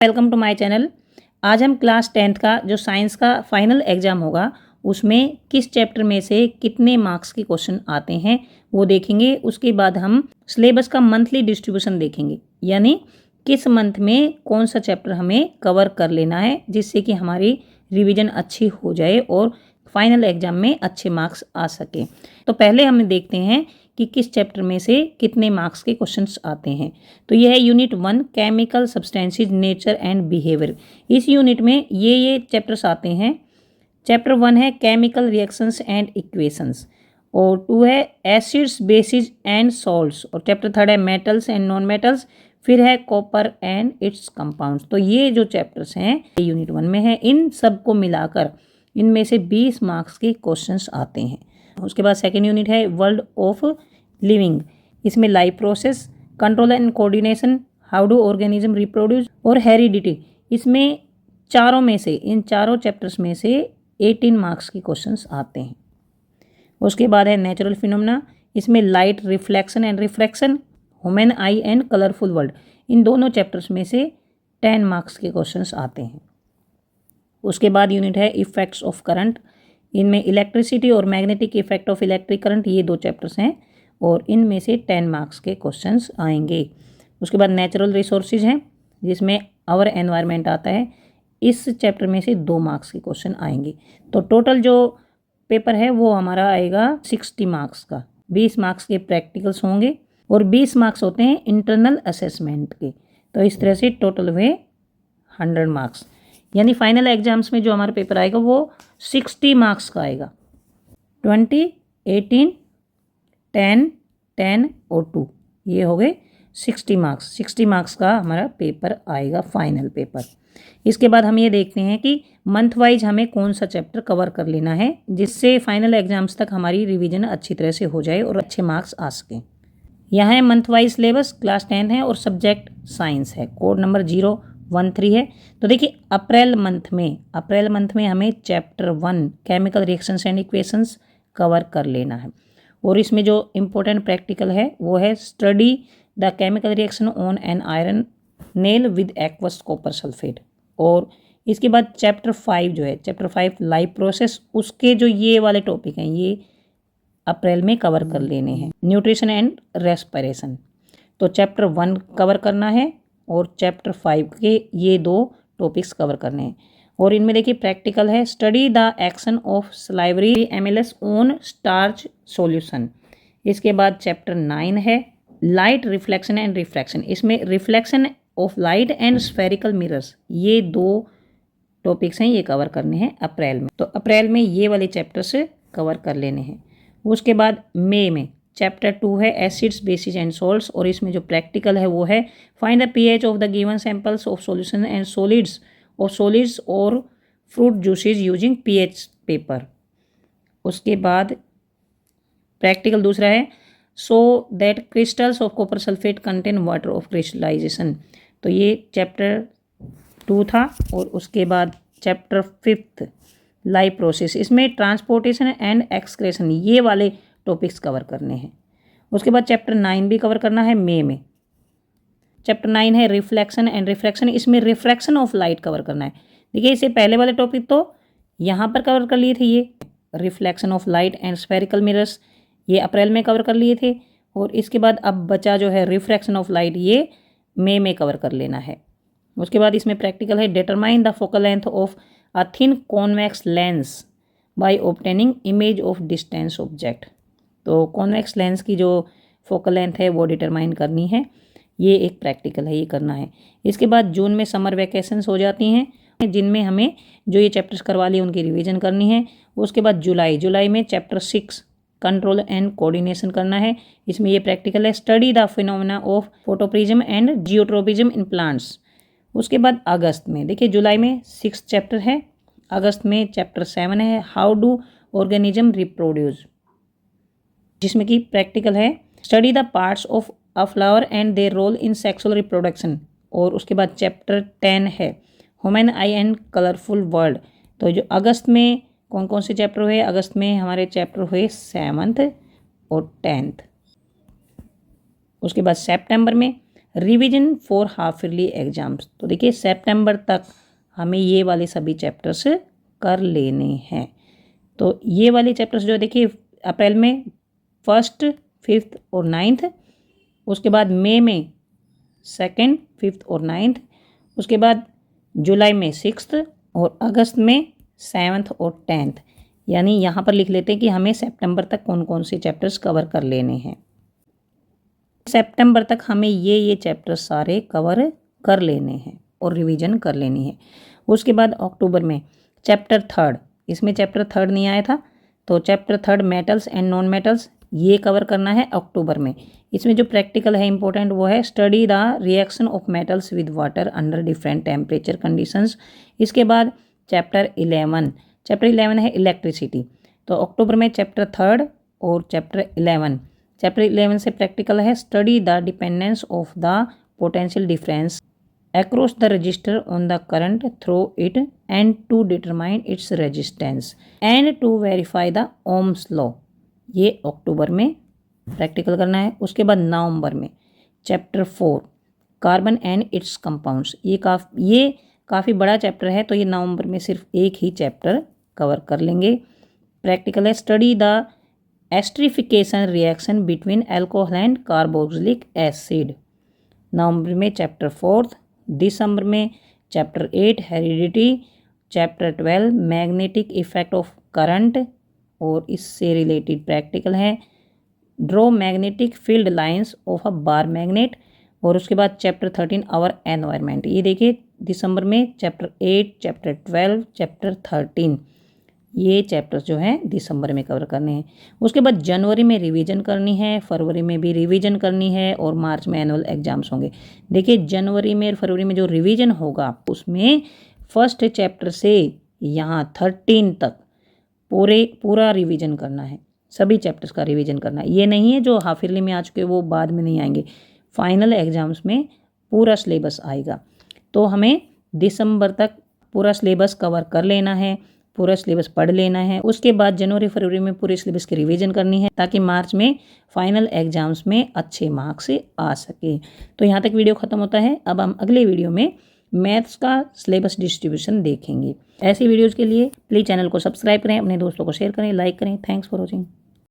Welcome to my channel. आज हम class 10th का जो साइंस का फाइनल एग्जाम होगा उसमें किस चैप्टर में से कितने मार्क्स के क्वेश्चन आते हैं वो देखेंगे। उसके बाद हम सिलेबस का मंथली डिस्ट्रीब्यूशन देखेंगे, यानी किस मंथ में कौन सा चैप्टर हमें कवर कर लेना है जिससे कि हमारी रिवीजन अच्छी हो जाए और फाइनल एग्जाम में अच्छे मार्क्स आ सके। तो पहले हम देखते हैं कि किस चैप्टर में से कितने मार्क्स के क्वेश्चंस आते हैं। तो यह है unit 1 chemical substances nature and behaviour. इस यूनिट में ये चैप्टर्स आते हैं। चैप्टर 1 है केमिकल रिएक्शंस एंड इक्वेशंस, और 2 है एसिड्स बेसिस एंड सॉल्ट्स, और चैप्टर 3 है मेटल्स एंड नॉन मेटल्स, फिर है कॉपर एंड इट्स कंपाउंड्स। तो ये जो चैप्टर्स हैं ये यूनिट 1 में है। इन सब को मिलाकर इनमें से 20 मार्क्स के क्वेश्चंस आते हैं। उसके बाद सेकेंड यूनिट है वर्ल्ड ऑफ लिविंग। इसमें life process, control and coordination, how do organism reproduce और हेरिडिटी। इसमें चारों में से इन चारों चैप्टर्स में से 18 मार्क्स के क्वेश्चंस आते हैं। उसके बाद है नेचुरल फिनोमेना। इसमें light reflection and refraction, human eye and colourful world. इन दोनों चैप्टर्स में से 10 मार्क्स के क्वेश्चंस आते हैं। उसके बाद यूनिट है इफेक्ट्स ऑफ करंट। इनमें इलेक्ट्रिसिटी और magnetic effect of electric current, ये 2 चैप्टर्स हैं और इनमें से 10 मार्क्स के क्वेश्चंस आएंगे। उसके बाद नेचुरल रिसोर्सेज हैं जिसमें आवर एनवायरनमेंट आता है। इस चैप्टर में से 2 मार्क्स के क्वेश्चन आएंगे। तो टोटल जो पेपर है वो हमारा आएगा 60 मार्क्स का। 20 मार्क्स के प्रैक्टिकल्स होंगे और 20 मार्क्स होते हैं इंटरनल असेसमेंट के। तो इस तरह से टोटल हुए 100 मार्क्स, यानी फाइनल एग्जाम्स में जो हमारा पेपर आएगा वो 60 मार्क्स का आएगा। 20, 18, 10, 10 और 2, ये हो गए 60 मार्क्स। 60 मार्क्स का हमारा पेपर आएगा फाइनल पेपर। इसके बाद हम ये देखते हैं कि मंथ वाइज हमें कौन सा चैप्टर कवर कर लेना है जिससे फाइनल एग्जाम्स तक हमारी रिवीजन अच्छी तरह से हो जाए और अच्छे मार्क्स आ सकें। यहाँ है मंथ वाइज सिलेबस, क्लास 10 है और सब्जेक्ट साइंस है। कोड नंबर 013 है। तो देखिए अप्रैल मंथ में हमें chapter 1 chemical reactions and equations cover कर लेना है। और इसमें जो इम्पोर्टेंट प्रैक्टिकल है वो है study the chemical reaction on an iron nail with aqueous copper sulphate. और इसके बाद चैप्टर 5 जो है, चैप्टर 5 लाइफ प्रोसेस, उसके जो ये वाले टॉपिक हैं ये अप्रैल में कवर कर लेने हैं। न्यूट्रिशन एंड रेस्पिरेशन, तो चैप्टर 1 कवर करना है और चैप्टर 5 के ये 2 टॉपिक्स कवर करने हैं। और इनमें देखिए प्रैक्टिकल है study the action of salivary amylase on starch solution. इसके बाद चैप्टर 9 है लाइट रिफ्लेक्शन एंड रिफ्रैक्शन। इसमें reflection of light and spherical mirrors, ये 2 टॉपिक्स हैं, ये कवर करने हैं अप्रैल में। तो अप्रैल में ये वाले चैप्टर्स कवर कर लेने हैं। उसके बाद मई में चैप्टर 2 है एसिड्स बेसिस एंड सॉल्ट्स, और इसमें जो प्रैक्टिकल है वो है find the pH of the given samples of solution and solids और fruit juices using pH paper. उसके बाद प्रैक्टिकल दूसरा है so that crystals of copper sulphate contain water of crystallisation. तो ये चैप्टर 2 था। और उसके बाद चैप्टर 5 लाइफ प्रोसेस, इसमें ट्रांसपोर्टेशन एंड एक्सक्रेशन, ये वाले टॉपिक्स कवर करने हैं। उसके बाद चैप्टर 9 भी कवर करना है मई में। चैप्टर 9 है रिफ्लेक्शन एंड रिफ्रैक्शन, इसमें रिफ्रैक्शन ऑफ लाइट कवर करना है। देखिए इससे पहले वाले टॉपिक तो यहाँ पर कवर कर लिए थे, ये reflection of light and spherical mirrors, ये अप्रैल में कवर कर लिए थे। और इसके बाद अब बचा जो है रिफ्रैक्शन ऑफ लाइट, ये मई में कवर कर लेना है। उसके बाद इसमें प्रैक्टिकल है determine the focal length of a thin convex lens by obtaining image of distance object. तो कॉन्वेक्स लेंस की जो फोकल लेंथ है वो डिटरमाइन करनी है, ये एक प्रैक्टिकल है, ये करना है। इसके बाद जून में समर वैकेशंस हो जाती हैं जिनमें हमें जो ये चैप्टर्स करवा लिए उनकी रिवीजन करनी है। उसके बाद जुलाई में चैप्टर 6 कंट्रोल एंड कोऑर्डिनेशन करना है। इसमें ये प्रैक्टिकल है study the phenomena of phototropism and geotropism in plants. उसके बाद अगस्त में देखिए जुलाई में 6 चैप्टर है, अगस्त में चैप्टर 7 है हाउ डू ऑर्गेनिज्म रिप्रोड्यूस, जिसमें कि प्रैक्टिकल है study the parts of a flower and their role in sexual reproduction. और उसके बाद चैप्टर 10 है human eye and colourful world. तो जो अगस्त में कौन कौन से चैप्टर हुए, अगस्त में हमारे चैप्टर हुए 7th और 10th। उसके बाद सितंबर में revision for half yearly exams. तो देखिए सितंबर तक हमें ये वाले सभी चैप्टर्स कर लेने हैं। तो ये वाले चैप्टर्स जो देखिए अप्रैल में 1st, 5th और 9th, उसके बाद मई में 2nd, 5th और 9th, उसके बाद जुलाई में 6th और अगस्त में 7th और 10th। यानी यहाँ पर लिख लेते हैं कि हमें सितंबर तक कौन कौन से चैप्टर्स कवर कर लेने हैं। सितंबर तक हमें ये चैप्टर्स सारे कवर कर लेने हैं और रिवीजन कर लेनी है। उसके बाद अक्टूबर में चैप्टर 3rd, इसमें चैप्टर 3rd नहीं आया था, तो chapter 3rd metals and non metals ये कवर करना है अक्टूबर में। इसमें जो प्रैक्टिकल है इंपॉर्टेंट वो है study the reaction of metals with water under different temperature conditions. इसके बाद चैप्टर 11 है इलेक्ट्रिसिटी। तो अक्टूबर में चैप्टर 3rd और चैप्टर 11 से प्रैक्टिकल है study the dependence of the potential difference across the resistor on the current through it and to determine its resistance and to verify the Ohm's law। ये अक्टूबर में practical करना है। उसके बाद नवंबर में chapter 4 carbon and it's compounds, ये काफ़ी बड़ा चैप्टर है, तो ये नवंबर में सिर्फ एक ही चैप्टर कवर कर लेंगे। प्रैक्टिकल है study the esterification reaction between alcohol and carboxylic acid, नवंबर में चैप्टर 4। दिसंबर में chapter 8 heredity, chapter 12 magnetic effect of current और इससे रिलेटेड प्रैक्टिकल है draw magnetic field lines of a bar magnet, और उसके बाद चैप्टर 13 आवर एनवायरनमेंट। ये देखिए दिसंबर में चैप्टर 8, चैप्टर 12, चैप्टर 13, ये चैप्टर्स जो हैं दिसंबर में कवर करने हैं। उसके बाद जनवरी में रिवीजन करनी है, फरवरी में भी रिवीजन करनी है और मार्च में एनुअल एग्जाम्स होंगे। देखिए जनवरी में और फरवरी में जो रिवीजन होगा उसमें फर्स्ट चैप्टर से यहाँ 13 तक पूरा रिवीजन करना है, सभी चैप्टर्स का रिवीजन करना है। ये नहीं है जो हाफ ईयरली में आ चुके वो बाद में नहीं आएंगे, फाइनल एग्जाम्स में पूरा सिलेबस आएगा। तो हमें दिसंबर तक पूरा सिलेबस कवर कर लेना है, पूरा सिलेबस पढ़ लेना है। उसके बाद जनवरी फरवरी में पूरे सिलेबस की रिवीजन करनी है ताकि मार्च में फाइनल एग्जाम्स में अच्छे मार्क्स आ सके। तो यहाँ तक वीडियो ख़त्म होता है। अब हम अगले वीडियो में मैथ्स का सिलेबस डिस्ट्रीब्यूशन देखेंगे। ऐसी वीडियोज़ के लिए प्लीज़ चैनल को सब्सक्राइब करें, अपने दोस्तों को शेयर करें, लाइक करें। Thanks for watching.